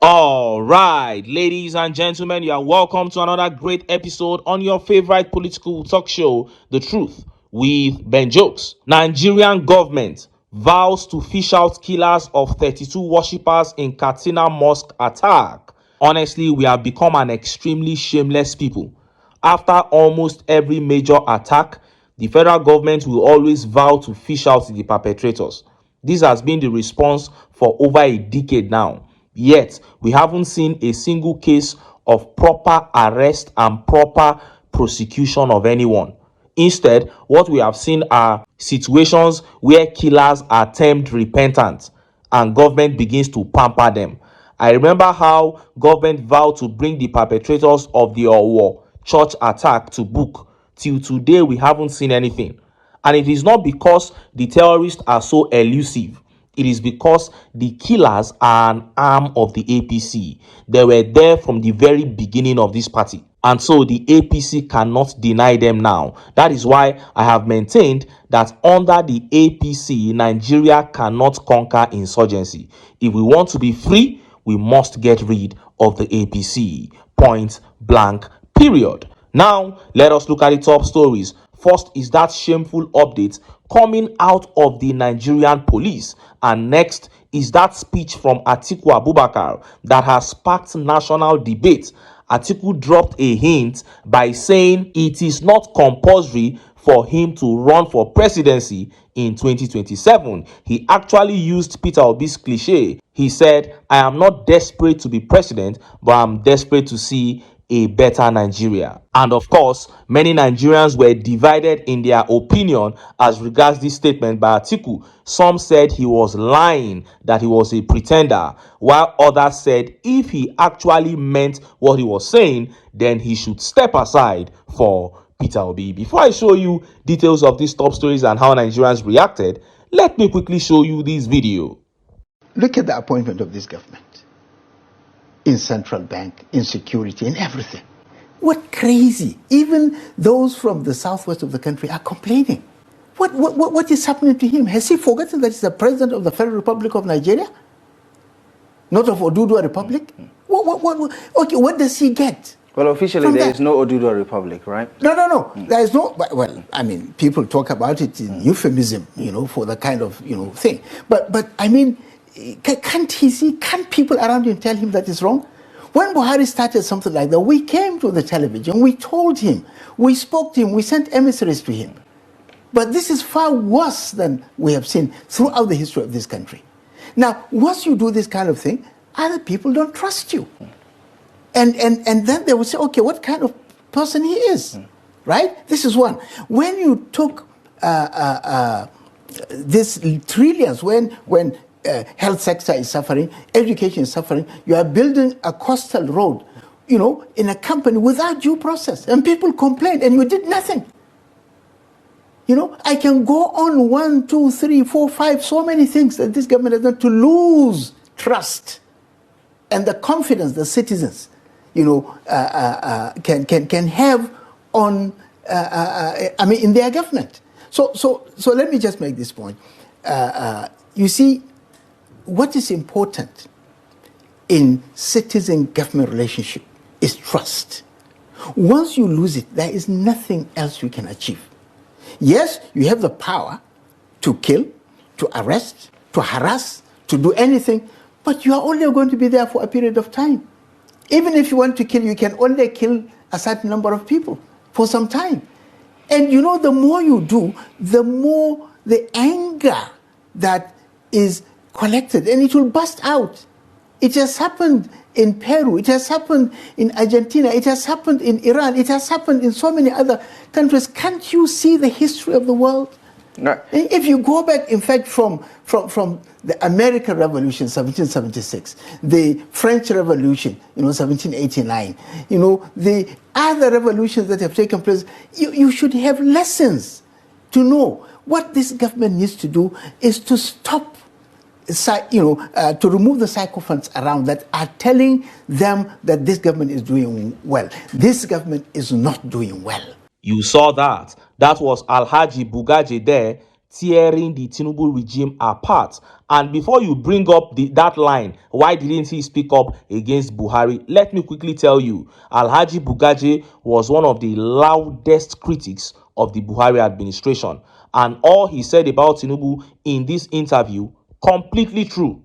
All right, ladies and gentlemen, you are welcome to another great episode on your favorite political talk show, The Truth with Ben Jokes. Nigerian government vows to fish out killers of 32 worshippers in Katsina mosque attack. Honestly, we have become an extremely shameless people. After almost every major attack, the federal government will always vow to fish out the perpetrators. This has been the response for over a decade now. Yet, we haven't seen a single case of proper arrest and proper prosecution of anyone. Instead, what we have seen are situations where killers are termed repentant and government begins to pamper them. I remember how government vowed to bring the perpetrators of the Owo church attack to book. Till today, we haven't seen anything. And it is not because the terrorists are so elusive. It is because the killers are an arm of the APC. They were there from the very beginning of this party. And so the APC cannot deny them now. That is why I have maintained that under the APC, Nigeria cannot conquer insurgency. If we want to be free, we must get rid of the APC. Point blank, period. Now, let us look at the top stories. First is that shameful update coming out of the Nigerian police. And next is that speech from Atiku Abubakar that has sparked national debate. Atiku dropped a hint by saying it is not compulsory for him to run for presidency in 2027. He actually used Peter Obi's cliche. He said, "I am not desperate to be president, but I'm desperate to see a better Nigeria." And of course, many Nigerians were divided in their opinion as regards this statement by Atiku. Some said he was lying, that he was a pretender, while others said if he actually meant what he was saying, then he should step aside for Peter Obi. Before I show you details of these top stories and how Nigerians reacted, let me quickly show you this video. Look at the appointment of this government. In central bank, in security, in everything. What crazy. Even those from the southwest of the country are complaining. What is happening to him? Has he forgotten that he's the president of the Federal Republic of Nigeria? Not of Oduduwa Republic? Okay, what does he get? Well, officially there is no Oduduwa Republic, right? No. There is no, well, I mean, people talk about it in euphemism, for the kind of, thing. But I mean, can't people around him tell him that is wrong? When Buhari started something like that, we came to the television, we told him, we spoke to him, we sent emissaries to him. But this is far worse than we have seen throughout the history of this country. Now, once you do this kind of thing, other people don't trust you. And then they will say, okay, what kind of person he is, right? This is one. When you took this trillions, when health sector is suffering, education is suffering, you are building a coastal road, in a company without due process, and people complain, and you did nothing. I can go on 1, 2, 3, 4, 5, so many things that this government has done to lose trust and the confidence the citizens, can have on, in their government. So let me just make this point. You see, what is important in citizen-government relationship is trust. Once you lose it, there is nothing else you can achieve. Yes, you have the power to kill, to arrest, to harass, to do anything, but you are only going to be there for a period of time. Even if you want to kill, you can only kill a certain number of people for some time. And the more you do, the more the anger that is collected, and it will burst out. It has happened in Peru, it has happened in Argentina, it has happened in Iran, it has happened in so many other countries. Can't you see the history of the world? No. If you go back, in fact, from the American Revolution, 1776, the French Revolution, 1789, the other revolutions that have taken place, you should have lessons to know. What this government needs to do is to stop, to remove the sycophants around that are telling them that this government is doing well. This government is not doing well. You saw that. That was Alhaji Bugaje there tearing the Tinubu regime apart. And before you bring up that line, why didn't he speak up against Buhari? Let me quickly tell you, Alhaji Bugaje was one of the loudest critics of the Buhari administration. And all he said about Tinubu in this interview, completely true.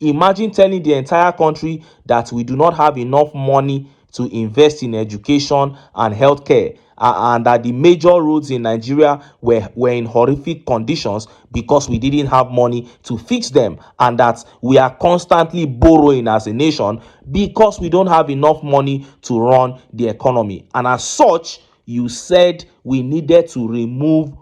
Imagine telling the entire country that we do not have enough money to invest in education and healthcare, and that the major roads in Nigeria were in horrific conditions because we didn't have money to fix them, and that we are constantly borrowing as a nation because we don't have enough money to run the economy. And as such, you said we needed to remove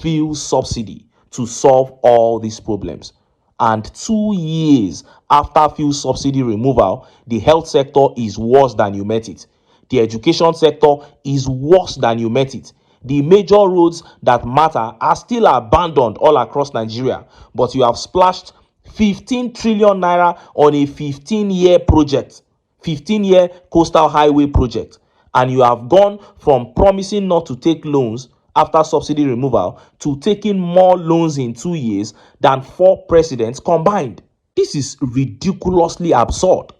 fuel subsidy to solve all these problems. And 2 years after fuel subsidy removal, the health sector is worse than you met it. The education sector is worse than you met it. The major roads that matter are still abandoned all across Nigeria, but you have splashed 15 trillion naira on a 15-year project, 15-year coastal highway project, and you have gone from promising not to take loans after subsidy removal to taking more loans in 2 years than 4 presidents combined. This is ridiculously absurd.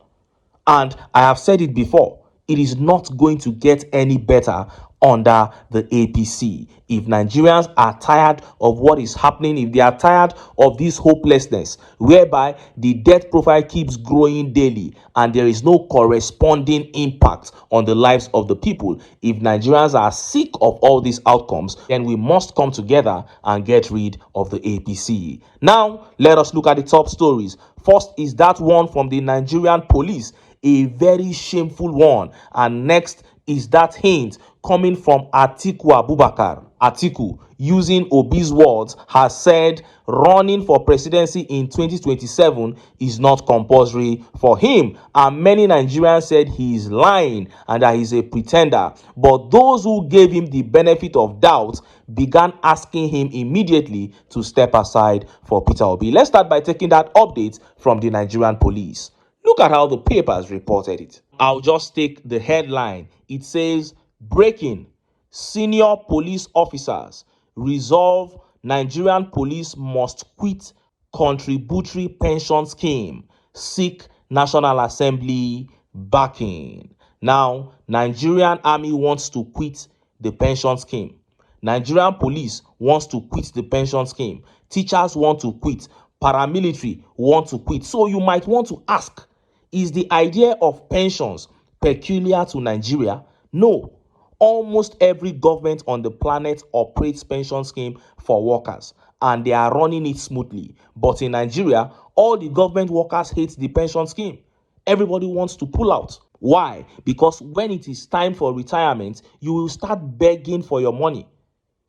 And I have said it before, it is not going to get any better under the APC. If Nigerians are tired of what is happening, if they are tired of this hopelessness, whereby the death profile keeps growing daily and there is no corresponding impact on the lives of the people, if Nigerians are sick of all these outcomes, then we must come together and get rid of the APC. Now, let us look at the top stories. First is that one from the Nigerian police, a very shameful one. And next is that hint coming from Atiku Abubakar. Atiku, using Obi's words, has said running for presidency in 2027 is not compulsory for him. And many Nigerians said he is lying and that he's a pretender. But those who gave him the benefit of doubt began asking him immediately to step aside for Peter Obi. Let's start by taking that update from the Nigerian police. Look at how the papers reported it. I'll just take the headline. It says, breaking, senior police officers resolve Nigerian police must quit contributory pension scheme, seek National Assembly backing. Now, Nigerian army wants to quit the pension scheme. Nigerian police wants to quit the pension scheme. Teachers want to quit. Paramilitary want to quit. So you might want to ask, is the idea of pensions peculiar to Nigeria? No. Almost every government on the planet operates pension scheme for workers, and they are running it smoothly. But in Nigeria, all the government workers hate the pension scheme. Everybody wants to pull out. Why? Because when it is time for retirement, you will start begging for your money.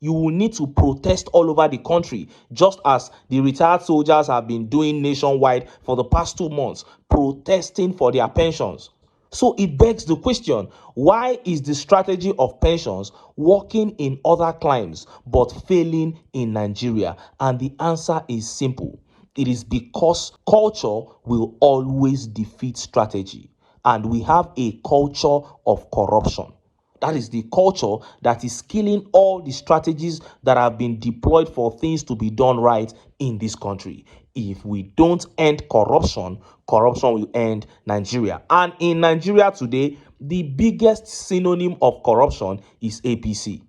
You will need to protest all over the country, just as the retired soldiers have been doing nationwide for the past 2 months, protesting for their pensions. So it begs the question, why is the strategy of pensions working in other climes but failing in Nigeria? And the answer is simple. It is because culture will always defeat strategy, and we have a culture of corruption. That is the culture that is killing all the strategies that have been deployed for things to be done right in this country. If we don't end corruption, corruption will end Nigeria. And in Nigeria today, the biggest synonym of corruption is APC.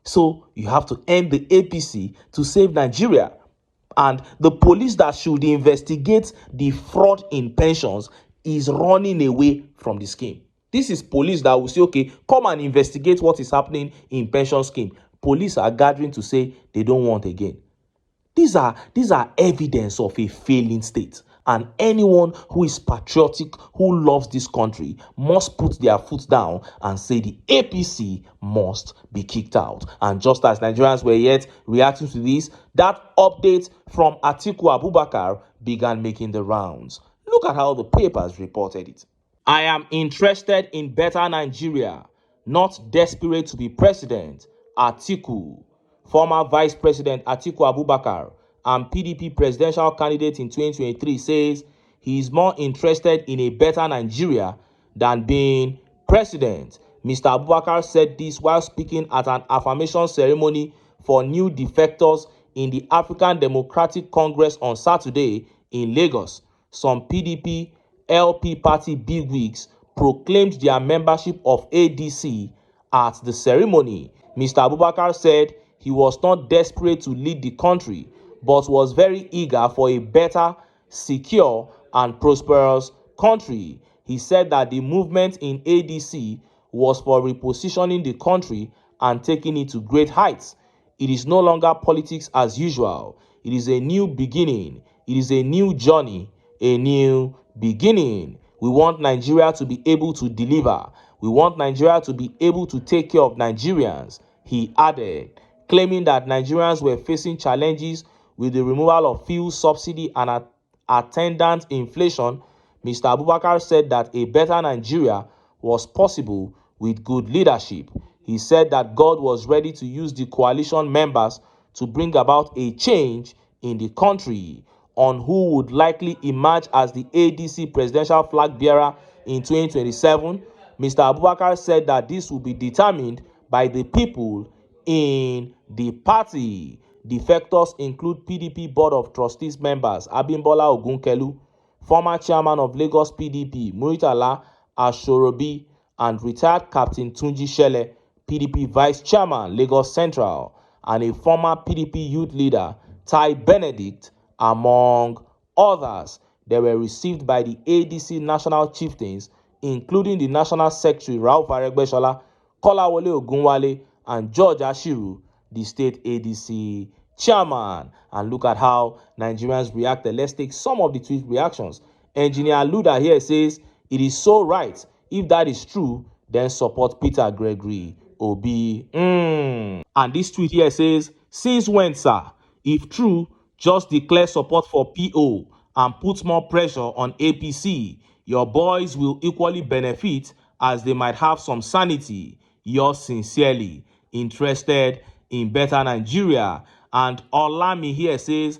So you have to end the APC to save Nigeria. And the police that should investigate the fraud in pensions is running away from the scheme. This is police that will say, okay, come and investigate what is happening in pension scheme. Police are gathering to say they don't want again. These are evidence of a failing state. And anyone who is patriotic, who loves this country, must put their foot down and say the APC must be kicked out. And just as Nigerians were yet reacting to this, that update from Atiku Abubakar began making the rounds. Look at how the papers reported it. I am interested in better Nigeria, not desperate to be president. Atiku. Former Vice President Atiku Abubakar and PDP presidential candidate in 2023 says he is more interested in a better Nigeria than being president. Mr. Abubakar said this while speaking at an affirmation ceremony for new defectors in the African Democratic Congress on Saturday in Lagos, some PDP LP party bigwigs proclaimed their membership of ADC at the ceremony. Mr. Abubakar said he was not desperate to lead the country, but was very eager for a better, secure, and prosperous country. He said that the movement in ADC was for repositioning the country and taking it to great heights. It is no longer politics as usual. It is a new beginning. It is a new journey, a new beginning. We want Nigeria to be able to deliver. We want Nigeria to be able to take care of Nigerians, he added, claiming that Nigerians were facing challenges with the removal of fuel subsidy and attendant inflation. Mr. Abubakar said that a better Nigeria was possible with good leadership. He said that God was ready to use the coalition members to bring about a change in the country. On who would likely emerge as the ADC presidential flag bearer in 2027, Mr. Abubakar said that this will be determined by the people in the party. Defectors include PDP Board of Trustees members Abimbola Ogunkelu, former chairman of Lagos PDP Muritala Ashorobi, and retired Captain Tunji Shele, PDP vice chairman Lagos Central, and a former PDP youth leader Tai Benedict, among others. They were received by the ADC national chieftains, including the national secretary Ralph Aregbesola, Kolawole Ogunwale, and George Ashiru, the state ADC chairman. And look at how Nigerians reacted. Let's take some of the tweet reactions. Engineer Luda here says, "It is so right. If that is true, then support Peter Gregory Obi." And this tweet here says, "Since when, sir? If true, just declare support for PO and put more pressure on APC. Your boys will equally benefit as they might have some sanity. Yours sincerely, interested in better Nigeria." And Olami here says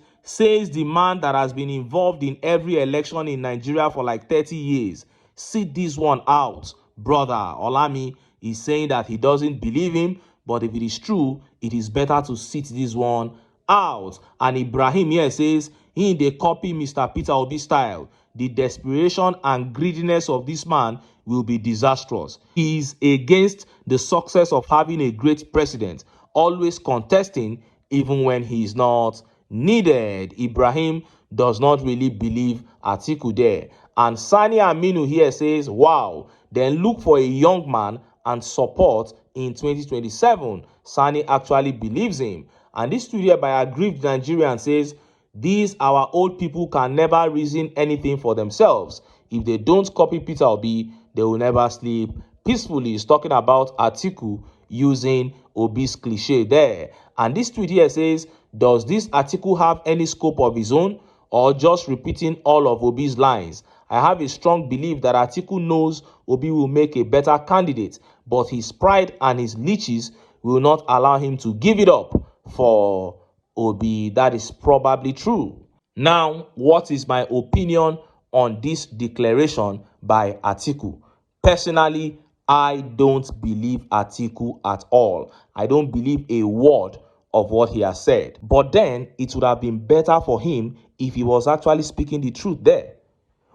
the man that has been involved in every election in Nigeria for like 30 years. Sit this one out, brother. Olami is saying that he doesn't believe him, but if it is true, it is better to sit this one out. And Ibrahim here says, "In they copy Mr. Peter Obi style. The desperation and greediness of this man will be disastrous. He is against the success of having a great president, always contesting even when he is not needed." Ibrahim does not really believe Atiku there. And Sani Aminu here says, "Wow, then look for a young man and support in 2027. Sani actually believes him." And this tweet here by aggrieved Nigerian says, "These our old people can never reason anything for themselves. If they don't copy Peter Obi, they will never sleep peacefully." He's talking about Atiku using Obi's cliche there. And this tweet here says, "Does this Atiku have any scope of his own, or just repeating all of Obi's lines? I have a strong belief that Atiku knows Obi will make a better candidate, but his pride and his leeches will not allow him to give it up for Obi." That is probably true. Now, what is my opinion on this declaration by Atiku? Personally, I don't believe Atiku at all. I don't believe a word of what he has said. But then, it would have been better for him if he was actually speaking the truth there.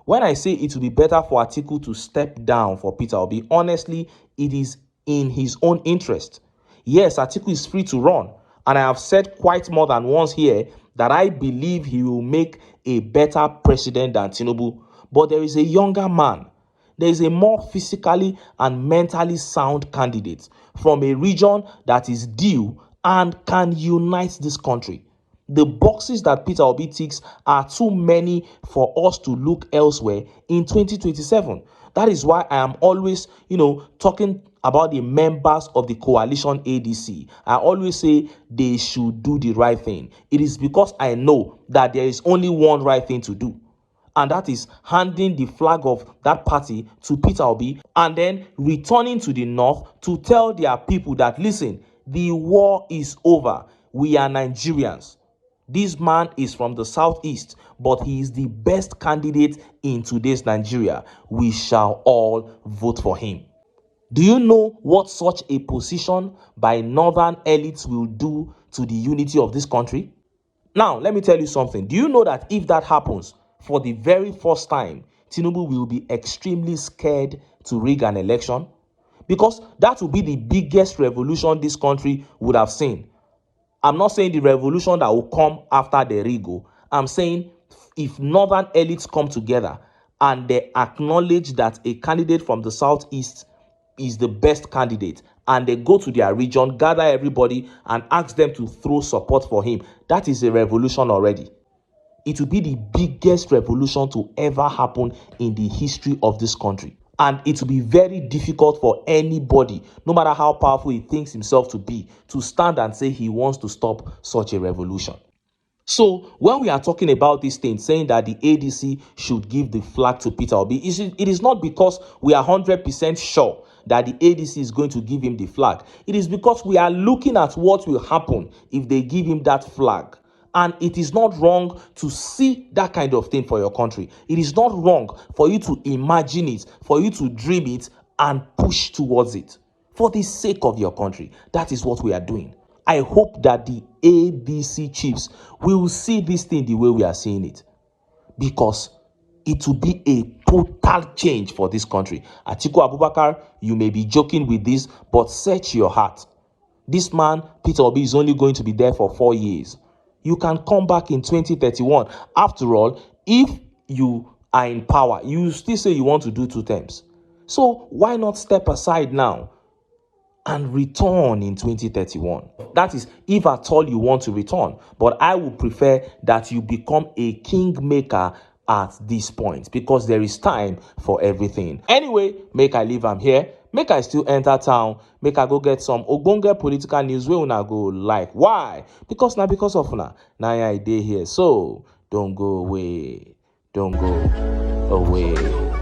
When I say it would be better for Atiku to step down for Peter Obi, honestly, it is in his own interest. Yes, Atiku is free to run. And I have said quite more than once here that I believe he will make a better president than Tinubu. But there is a younger man. There is a more physically and mentally sound candidate from a region that is due and can unite this country. The boxes that Peter Obi ticks are too many for us to look elsewhere in 2027. That is why I am always, talking about the members of the coalition ADC. I always say they should do the right thing. It is because I know that there is only one right thing to do. And that is handing the flag of that party to Peter Obi and then returning to the north to tell their people that, listen, the war is over. We are Nigerians. This man is from the southeast, but he is the best candidate in today's Nigeria. We shall all vote for him. Do you know what such a position by northern elites will do to the unity of this country? Now, let me tell you something. Do you know that if that happens for the very first time, Tinubu will be extremely scared to rig an election? Because that will be the biggest revolution this country would have seen. I'm not saying the revolution that will come after the Rigo. I'm saying if northern elites come together and they acknowledge that a candidate from the southeast is the best candidate, and they go to their region, gather everybody and ask them to throw support for him, that is a revolution already. It will be the biggest revolution to ever happen in the history of this country. And it will be very difficult for anybody, no matter how powerful he thinks himself to be, to stand and say he wants to stop such a revolution. So when we are talking about this thing, saying that the ADC should give the flag to Peter Obi, it is not because we are 100% sure that the ADC is going to give him the flag. It is because we are looking at what will happen if they give him that flag. And it is not wrong to see that kind of thing for your country. It is not wrong for you to imagine it, for you to dream it and push towards it. For the sake of your country, that is what we are doing. I hope that the ADC chiefs will see this thing the way we are seeing it, because it will be a total change for this country. Atiku Abubakar, you may be joking with this, but search your heart. This man, Peter Obi, is only going to be there for 4 years. You can come back in 2031. After all, if you are in power, you still say you want to do 2 terms. So why not step aside now and return in 2031? That is, if at all you want to return. But I would prefer that you become a kingmaker at this point, because there is time for everything. Anyway, make I leave am here. Make I still enter town. Make I go get some ogbonge political news wey una go like. Why? Because now, because of una, now I dey here. So don't go away. Don't go away.